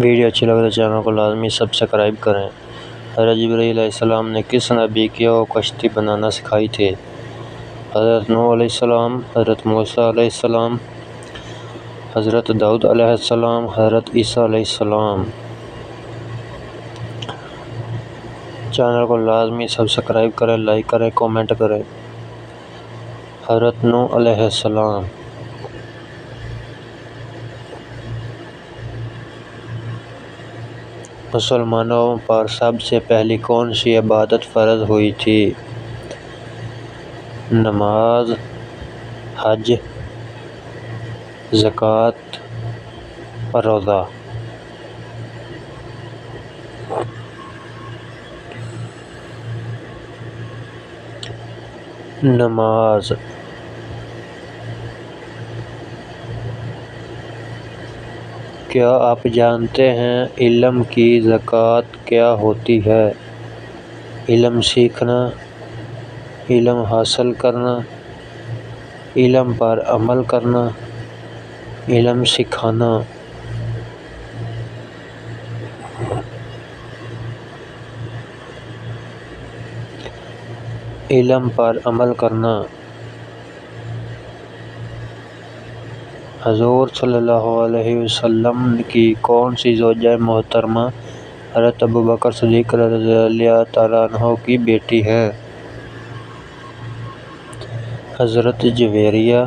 Video اچھی لگے تو چینل کو لازمی سبسکرائب کریں۔ حضرت جبرائیل علیہ السلام نے کس نبی کو کشتی بنانا سکھائی تھی؟ حضرت نوح علیہ السلام، حضرت موسیٰ علیہ السلام، حضرت داؤد علیہ السلام، حضرت عیسیٰ علیہ السلام۔ چینل کو لازمی سبسکرائب کریں، لائک کریں، کومنٹ کریں۔ حضرت نوح علیہ السلام۔ مسلمانوں پر سب سے پہلی کون سی عبادت فرض ہوئی تھی؟ نماز، حج، زکوٰۃ اور روزہ۔ نماز۔ کیا آپ جانتے ہیں علم کی زکوٰۃ کیا ہوتی ہے؟ علم سیکھنا، علم حاصل کرنا، علم پر عمل کرنا، علم سکھانا۔ علم پر عمل کرنا۔ حضور صلی اللہ علیہ وسلم کی کون سی زوجہ محترمہ حضرت ابوبکر صدیق رضی اللہ تعالیٰ عنہ کی بیٹی ہے؟ حضرت جویریہ۔